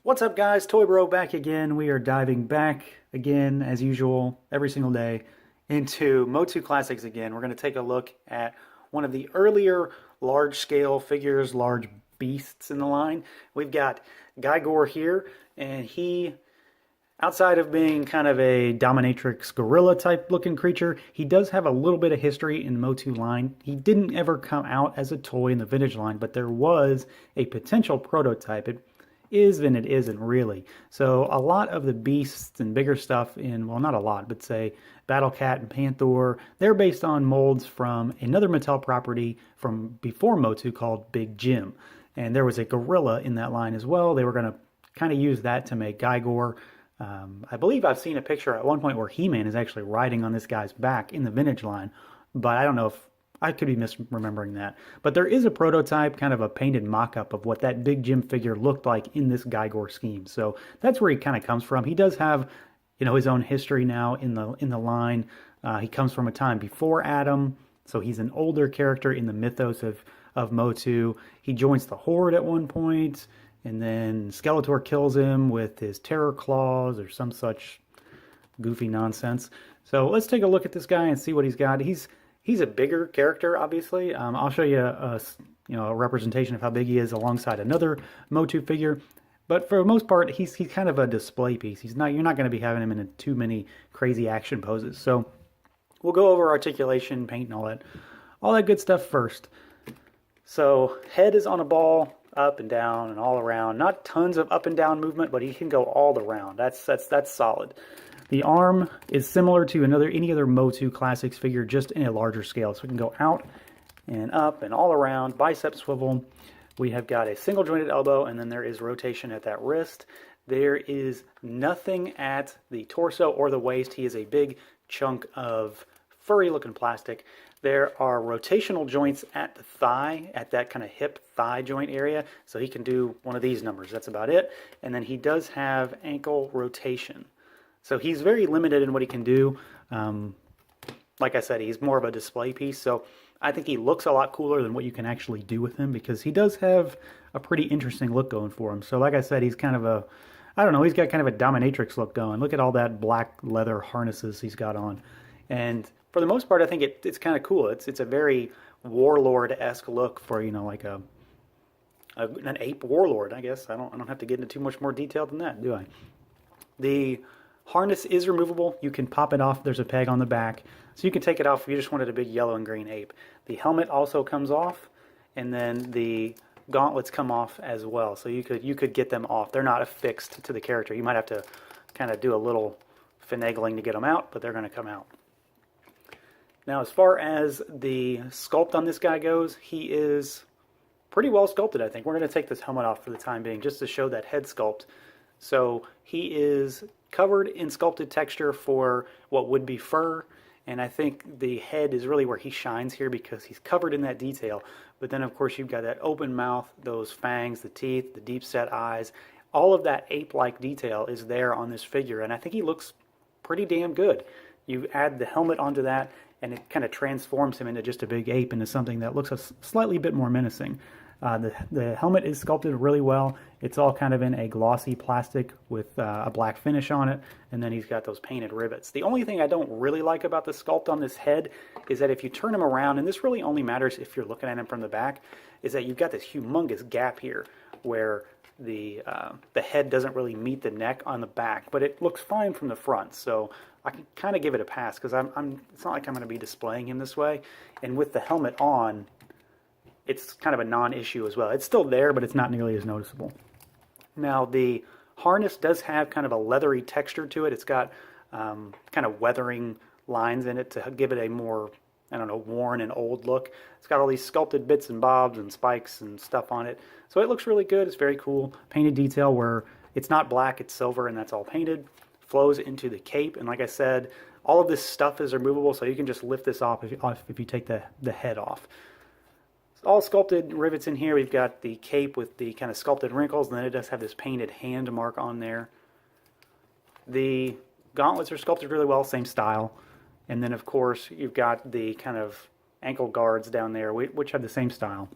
What's up, guys? Toy Bro back again. We are diving back again, as usual, every single day, into Motu Classics again. We're going to take a look at one of the earlier large-scale figures, large beasts in the line. We've got Gygor here, and he, outside of being kind of a dominatrix gorilla type looking creature, he does have a little bit of history in the Motu line. He didn't ever come out as a toy in the vintage line, but there was a potential prototype. It is and it isn't really. So a lot of the beasts and bigger stuff in, well, not a lot, but say Battle Cat and Panther, they're based on molds from another Mattel property from before Motu called Big Jim. And there was a gorilla in that line as well. They were going to kind of use that to make Gygor. I believe I've seen a picture at one point where He-Man is actually riding on this guy's back in the vintage line, but I don't know if I could be misremembering that. But there is a prototype, kind of a painted mock-up of what that Big Jim figure looked like in this Gygor scheme. So that's where he kind of comes from. He does have, his own history now in the line. He comes from a time before Adam, so he's an older character in the mythos of Motu. He joins the Horde at one point, and then Skeletor kills him with his terror claws or some such goofy nonsense. So let's take a look at this guy and see what he's got. He's a bigger character, obviously. I'll show you a representation of how big he is alongside another Motu figure. But for the most part, he's kind of a display piece. You're not going to be having him in too many crazy action poses. So we'll go over articulation, paint, and all that good stuff first. So head is on a ball, up and down and all around. Not tons of up and down movement, but he can go all around. That's solid. The arm is similar to any other Motu Classics figure, just in a larger scale. So we can go out and up and all around, bicep swivel. We have got a single jointed elbow, and then there is rotation at that wrist. There is nothing at the torso or the waist. He is a big chunk of furry looking plastic. There are rotational joints at the thigh, at that kind of hip thigh joint area. So he can do one of these numbers. That's about it. And then he does have ankle rotation. So he's very limited in what he can do. Like I said, he's more of a display piece. So I think he looks a lot cooler than what you can actually do with him, because he does have a pretty interesting look going for him. So like I said, he's kind of he's got kind of a dominatrix look going. Look at all that black leather harnesses he's got on. And for the most part, I think it's kind of cool. It's a very warlord-esque look for, like an ape warlord, I guess. I don't have to get into too much more detail than that, do I? The harness is removable. You can pop it off. There's a peg on the back. So you can take it off if you just wanted a big yellow and green ape. The helmet also comes off, and then the gauntlets come off as well. So you could get them off. They're not affixed to the character. You might have to kind of do a little finagling to get them out, but they're going to come out. Now, as far as the sculpt on this guy goes, he is pretty well sculpted, I think. We're going to take this helmet off for the time being just to show that head sculpt. So he is covered in sculpted texture for what would be fur, and I think the head is really where he shines here because he's covered in that detail. But then, of course, you've got that open mouth, those fangs, the teeth, the deep-set eyes. All of that ape-like detail is there on this figure, and I think he looks pretty damn good. You add the helmet onto that, and it kind of transforms him into just a big ape, into something that looks a slightly bit more menacing. The helmet is sculpted really well. It's all kind of in a glossy plastic with a black finish on it, and then he's got those painted rivets. The only thing I don't really like about the sculpt on this head is that if you turn him around, and this really only matters if you're looking at him from the back, is that you've got this humongous gap here where the head doesn't really meet the neck on the back, but it looks fine from the front. So I can kind of give it a pass because it's not like I'm going to be displaying him this way. And with the helmet on, it's kind of a non-issue as well. It's still there, but it's not nearly as noticeable. Now, the harness does have kind of a leathery texture to it. It's got kind of weathering lines in it to give it a more, worn and old look. It's got all these sculpted bits and bobs and spikes and stuff on it. So it looks really good. It's very cool. Painted detail where it's not black, it's silver, and that's all painted. Flows into the cape. And like I said, all of this stuff is removable, so you can just lift this off if you take the head off. All sculpted rivets in here. We've got the cape with the kind of sculpted wrinkles, and then it does have this painted hand mark on there. The gauntlets are sculpted really well, same style. And then, of course, you've got the kind of ankle guards down there, which have the same style.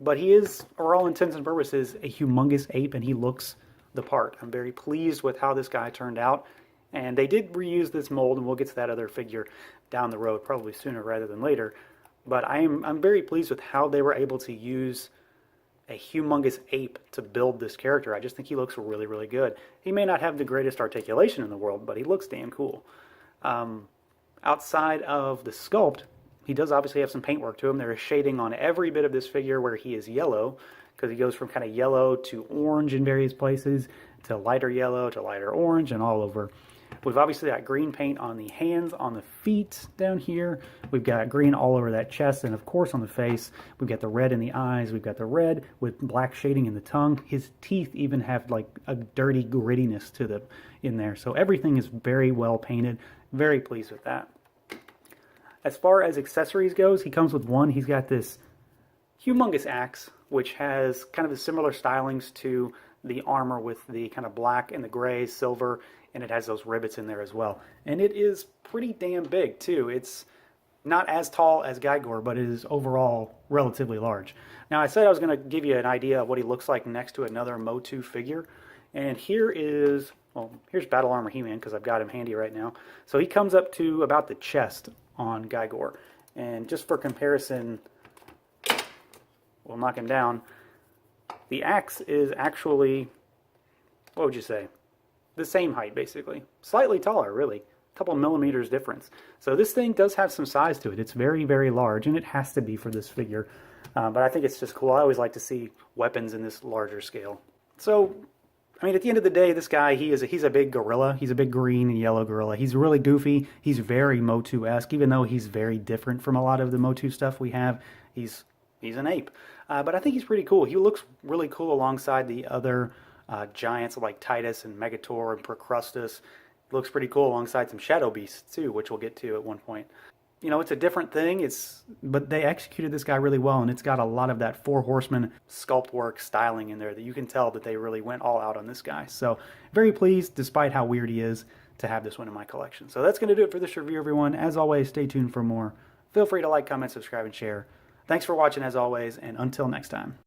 But he is, for all intents and purposes, a humongous ape, and he looks the part. I'm very pleased with how this guy turned out. And they did reuse this mold, and we'll get to that other figure down the road, probably sooner rather than later. But I'm very pleased with how they were able to use a humongous ape to build this character. I just think he looks really, really good. He may not have the greatest articulation in the world, but he looks damn cool. Outside of the sculpt, he does obviously have some paintwork to him. There is shading on every bit of this figure where he is yellow, because he goes from kind of yellow to orange in various places, to lighter yellow, to lighter orange, and all over. We've obviously got green paint on the hands, on the feet down here. We've got green all over that chest, and of course on the face. We've got the red in the eyes. We've got the red with black shading in the tongue. His teeth even have like a dirty grittiness to them in there. So everything is very well painted. Very pleased with that. As far as accessories goes, he comes with one. He's got this humongous axe, which has kind of the similar stylings to the armor with the kind of black and the gray, silver, and it has those rivets in there as well. And it is pretty damn big too. It's not as tall as Gygor, but it is overall relatively large. Now I said I was going to give you an idea of what he looks like next to another Motu figure. And here is, well, here's Battle Armor He-Man because I've got him handy right now. So he comes up to about the chest on Gygor. And just for comparison, we'll knock him down. The axe is actually, what would you say? The same height, basically. Slightly taller, really. A couple millimeters difference. So this thing does have some size to it. It's very, very large, and it has to be for this figure. But I think it's just cool. I always like to see weapons in this larger scale. So, I mean, at the end of the day, this guy, he's a big gorilla. He's a big green and yellow gorilla. He's really goofy. He's very Motu-esque, even though he's very different from a lot of the Motu stuff we have. He's an ape. But I think he's pretty cool. He looks really cool alongside the other giants like Titus and Megator and Procrustes. Looks pretty cool alongside some Shadow Beasts too, which we'll get to at one point. You know, it's a different thing, but they executed this guy really well, and it's got a lot of that Four Horsemen sculpt work styling in there that you can tell that they really went all out on this guy. So very pleased, despite how weird he is, to have this one in my collection. So that's going to do it for this review, everyone. As always, stay tuned for more. Feel free to like, comment, subscribe, and share. Thanks for watching as always, and until next time.